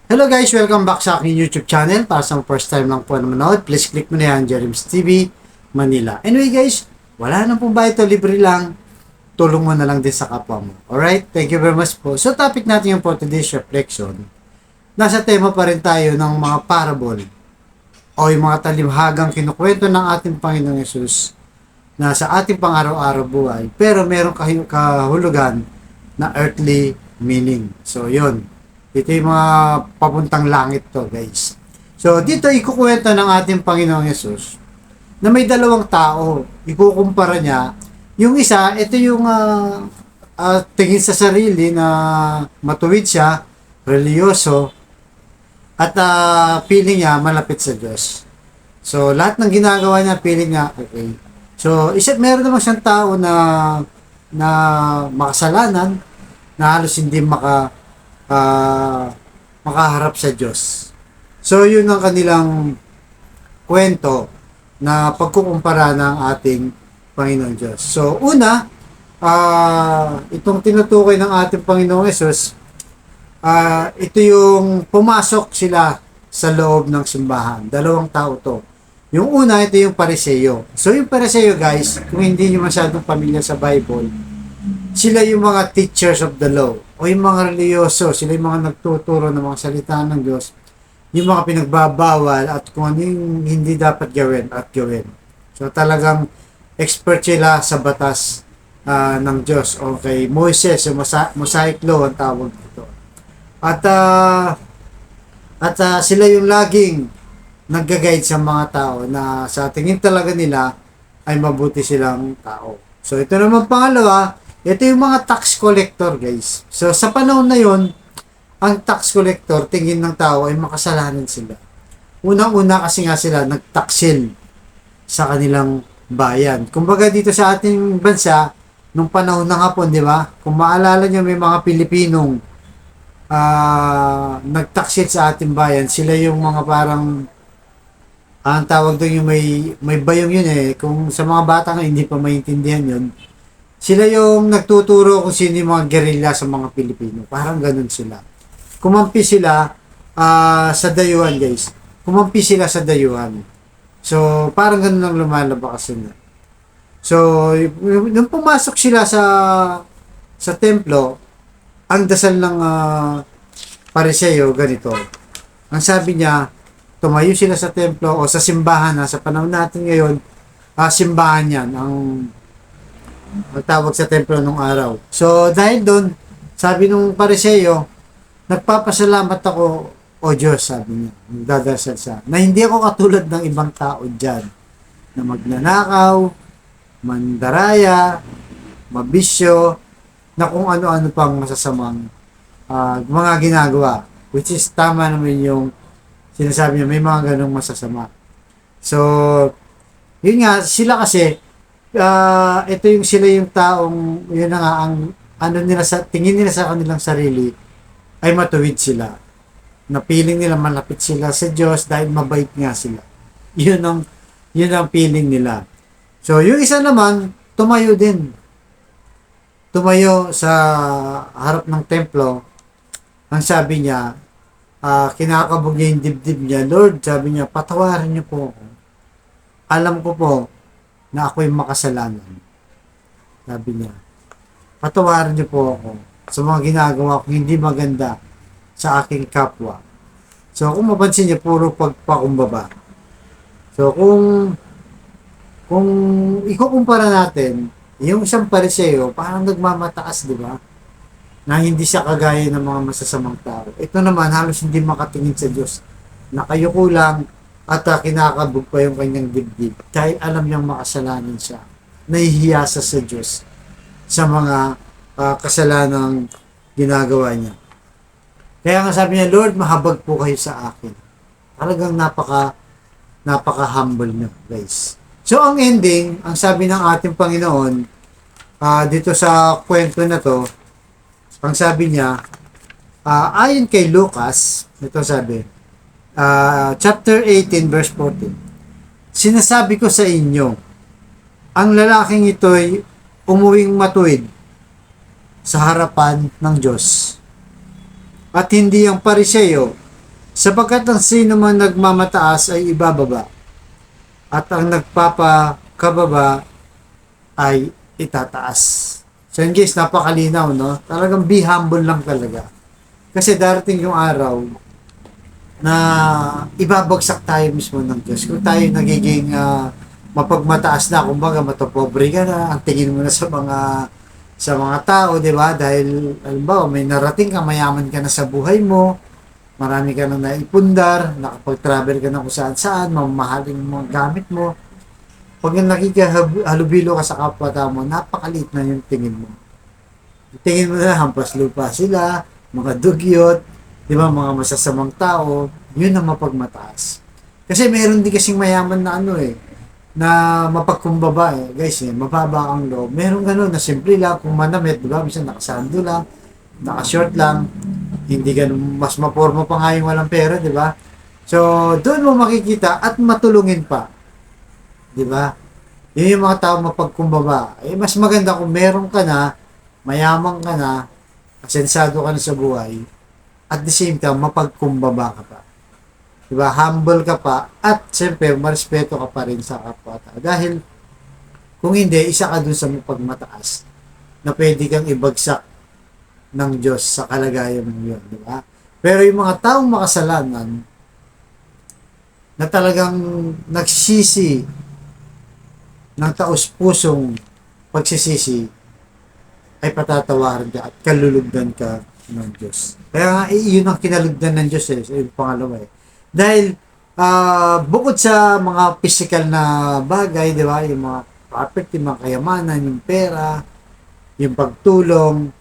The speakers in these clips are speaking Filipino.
Hello guys, welcome back sa aking YouTube channel. Para sa first time lang po na manood, please click mo na yan, Jerems TV Manila. Anyway guys, wala nang po ba ito, libre lang. Tulong mo na lang din sa kapwa mo. Alright, thank you very much po. So topic natin yung for today's reflection. Nasa tema pa rin tayo ng mga parable o yung mga talibhagang kinukwento ng ating Panginoong Yesus na sa ating pang-araw-araw buhay, pero merong kahulugan na earthly meaning. So yun, ito yung mga papuntang langit to guys. So dito ikukwento ng ating Panginoong Yesus na may dalawang tao. Ikukumpara niya. Yung isa, ito yung tingin sa sarili na matuwid siya, religyoso, at feeling niya malapit sa Diyos. So lahat ng ginagawa niya, feeling niya okay. So meron naman siyang tao na makasalanan, na halos hindi makaharap sa Diyos. So yun ang kanilang kwento na pagkukumpara ng ating Panginoong Diyos. So una, itong tinutukoy ng ating Panginoong Yesus, ito yung pumasok sila sa loob ng simbahan. Dalawang tao to. Yung una, ito yung Pariseo. So yung Pariseo guys, kung hindi nyo masyadong pamilyar sa Bible, sila yung mga teachers of the law o yung mga religyoso, sila yung mga nagtuturo ng mga salita ng Diyos, yung mga pinagbabawal at kung ano yung hindi dapat gawin at gawin. So talagang expert sila sa batas ng Diyos o kay Moises, yung Mosaic Law ang tawag dito. At sila yung laging nagga-guide sa mga tao na sa tingin talaga nila ay mabuti silang tao. So ito naman pangalawa, ito yung mga tax collector guys. So sa panahon na yon, ang tax collector tingin ng tao ay makasalanan sila. Unang-una kasi nga sila nagtaksil sa kanilang bayan. Kumbaga dito sa ating bansa, nung panahon ng Hapon, di ba? Kung maalala nyo, may mga Pilipinong nagtaksil sa ating bayan. Sila yung mga parang ang tawag doon yung may bayong yun eh. Kung sa mga bata nga hindi pa maintindihan yun, sila yung nagtuturo kung sino yung mga guerrilla sa mga Pilipino. Parang ganun sila. Kumampi sila sa dayuhan guys. Kumampi sila sa dayuhan. So, parang ganun lang lumalabas sila. So, nung pumasok sila sa templo, ang dasal ng Pariseo ganito. Ang sabi niya, tumayo sila sa templo o sa simbahan na sa panahon natin ngayon, simbahan yan ang tawag sa templo nung araw. So dahil doon, sabi nung Pariseo, nagpapasalamat ako o Diyos, sabi niya, nagdadasal siya, na hindi ako katulad ng ibang tao dyan, na magnanakaw, mandaraya, mabisyo, na kung ano-ano pang masasamang mga ginagawa, which is tama naman yung sinasabi niya, may mga ganong masasama. So, yun nga, sila kasi, ito yung sila yung taong, yun na nga, ang ano nila tingin nila sa kanilang sarili, ay matuwid sila. Na feeling nila malapit sila sa Diyos dahil mabait nga sila. Yun ang feeling nila. So, yung isa naman, tumayo din. Tumayo sa harap ng templo, ang sabi niya, kinakabog niya yung dibdib niya. Lord, sabi niya, patawarin niyo po ako. Alam ko po na ako'y makasalanan. Sabi niya, patawarin niyo po ako sa mga ginagawa ko hindi maganda sa aking kapwa. So, kung mapansin niyo, puro pagpakumbaba. So, kung ikukumpara natin, yung isang Pariseo, parang nagmamataas, di ba? Na hindi siya kagaya ng mga masasamang tao. Ito naman, halos hindi makatingin sa Diyos. Nakayuko lang at kinakabog pa yung kanyang dibdib. Dahil alam niyang makasalanan siya. Nahihiya sa Diyos sa mga kasalanang ginagawa niya. Kaya nga sabi niya, Lord, mahabag po kayo sa akin. Talagang napaka-humble niya, guys. So, ang ending, ang sabi ng ating Panginoon, dito sa kwento na to, ang sabi niya, ayon kay Lucas, ito sabi, chapter 18, verse 14, sinasabi ko sa inyo, ang lalaking ito'y umuwing matuwid sa harapan ng Diyos. At hindi ang Pariseo Sapagkat ang sino man nagmamataas ay ibababa, at ang nagpapakababa ay itataas. So yun guys, napakalinaw, no? Talagang be humble lang talaga. Kasi darating yung araw na ibabagsak tayo mismo ng Diyos. Kung tayo nagiging mapagmataas na, kumbaga matopobre ka na, ang tingin mo na sa mga tao, di ba? Dahil, halimbawa, may narating ka, mayaman ka na sa buhay mo, marami ka na naipundar, nakapag-travel ka na kung saan saan, mamahaling mga gamit mo. Pag nakikihalubilo ka sa kapwa mo, napakaliit na yung tingin mo. Tingin mo na hampas lupa sila, mga dugyot, di ba, mga masasamang tao, yun ang mapagmataas. Kasi meron din kasing mayaman na na mapagkumbaba guys mababa ang loob. Meron ganun na simple lang, kung manamit, di ba, minsan nakasando lang, nakashort lang, hindi ganun, mas maporma pa nga yung walang pera, di ba? So, doon mo makikita at matulungin pa. Di ba? Yun yung mga tao mapagkumbaba. Mas maganda kung meron ka na, mayaman ka na, asensado ka na sa buhay, at the same time, mapagkumbaba ka pa. Diba? Humble ka pa, at siyempre, marespeto ka pa rin sa kapwa-tao. Dahil, kung hindi, isa ka dun sa mapagmataas na pwede kang ibagsak ng Diyos sa kalagayan mo yun. Diba? Pero yung mga taong makasalanan, na talagang nagsisi ng taos-pusong pagsisisi, ay patatawarin ka at kalulugdan ka ng Diyos. Kaya nga, yun ang kinalugdan ng Diyos yung pangalawa Dahil, bukod sa mga physical na bagay, di ba, yung mga property, mga kayamanan, yung pera, yung pagtulong,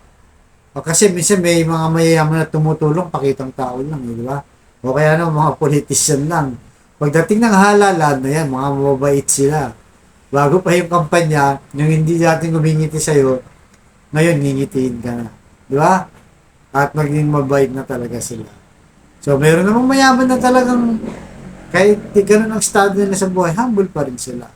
kasi minsan may mga mayayaman na tumutulong, pakitang tao lang, di ba? O kaya mga politician lang. Pagdating ng halalan na yan, mga mababait sila. Bago pa yung kampanya, yung hindi natin gumingiti sa'yo, ngayon ngingitiin ka na. Di ba? At maging mabait na talaga sila. So, meron namang mayaman na talagang kahit di ganun ang estado nila sa buhay, humble pa rin sila.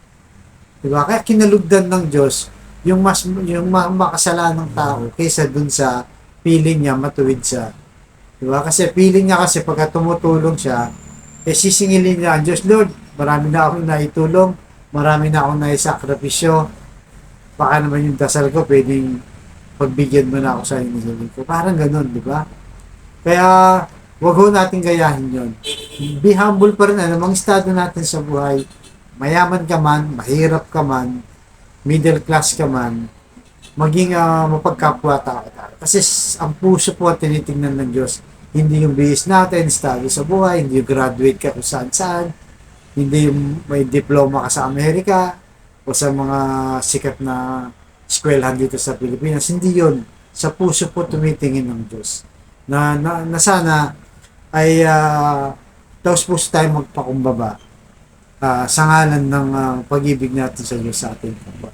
Diba? Kaya kinalugdan ng Diyos yung makasalanang tao kaysa dun sa feeling niya, matuwid siya. Diba? Kasi feeling niya kasi pagka tumutulong siya, sisingilin niya ang Diyos, Lord, marami na akong naitulong, marami na akong naisakripisyo, baka naman yung dasal ko, pwedeng pagbigyan mo na ako sa inyo ko. Parang ganun, di ba? Kaya, wag ho natin gayahin yon. Be humble pa rin, anumang estado natin sa buhay. Mayaman ka man, mahirap ka man, middle class ka man, maging mapagkapwa-tao tayo. Kasi ang puso po at tinitingnan ng Diyos, hindi yung bihis natin, estado sa buhay, hindi yung graduate ka kung saan-saan, hindi yung may diploma ka sa Amerika, o sa mga sikat na eskwelahan dito sa Pilipinas. Hindi yun. Sa puso po tumitingin ng Diyos. Na sana ay taos puso tayo magpakumbaba sa ngalan ng pag-ibig natin sa Diyos sa ating kapwa.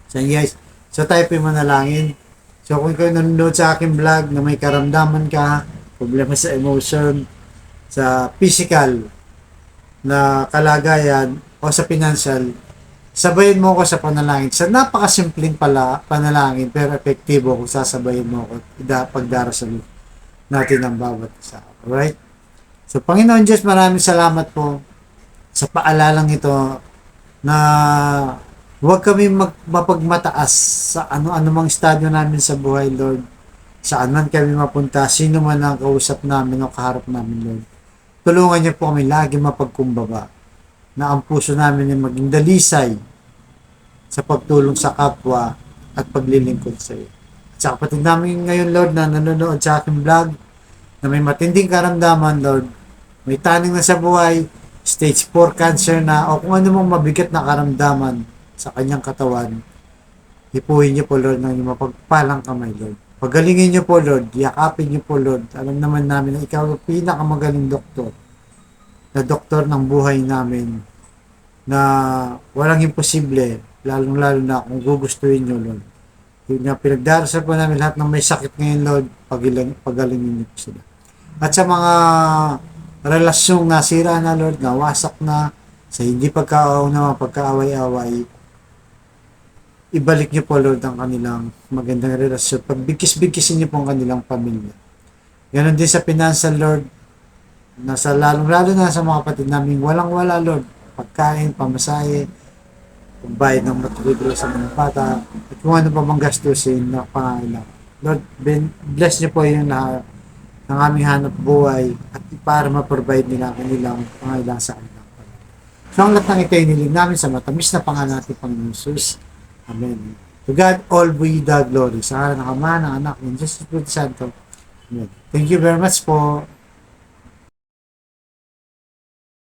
So guys, so tayo po manalangin. So kung kayo nanonood sa aking vlog na may karamdaman ka, problema sa emotion, sa physical na kalagayan o sa financial, sabayin mo ko sa panalangin. Sa napakasimpleng panalangin pero epektibo kung sasabayin mo ko pagdarasal natin ang bawat isa. Alright? So, Panginoon Diyos, maraming salamat po sa paalalang ito na huwag kami mapagmataas sa ano-anumang estadyo namin sa buhay, Lord. Saan man kami mapunta, sino man ang kausap namin o kaharap namin, Lord. Tulungan niyo po kami lagi mapagkumbaba na ang puso namin ay maging dalisay sa pagtulong sa kapwa at paglilingkod sa iyo. At sa kapatid namin ngayon, Lord, na nanonood sa aking vlog, na may matinding karamdaman, Lord, may taning na sa buhay, stage 4 cancer na, o kung ano mong mabigat na karamdaman sa kanyang katawan, hipuhin niyo po, Lord, ng inyong mapagpalang kamay, Lord. Pagalingin niyo po, Lord. Yakapin niyo po, Lord. Alam naman namin na ikaw ang pinakamagaling doktor, na doktor ng buhay namin, na walang imposible, lalong-lalo na kung gugustuhin niyo, Lord. Yung nga pinagdarasal po namin lahat ng may sakit ngayon, Lord, pagalingin niyo po sila. At sa mga relasyong nasira na, Lord, nawasak na, sa hindi pagkaunawa, pagkaaway-away, ibalik niyo po, Lord, ang kanilang magandang relasyon. Pagbigkis-bigkisin niyo po ang kanilang pamilya. Ganon din sa financial, Lord, Nasa lalong-lalo na sa mga kapatid namin, walang-wala, Lord. Pagkain, pamasahe, pagbayad ng matrikulo sa mga bata, at kung ano pa mang gastusin na pangailangan. Lord, bless niyo po yung ng aming hanap buhay at para ma-provide nila ang kanilang pangailangan sa kanila. So ang lahat ng ito ay niling namin sa matamis na pangalan natin Panginoon Jesus. Amen. To God all be the glory. Sa ngalan ng Ama, ng Anak, ng Jesus Espiritu Santo. Amen. Thank you very much po.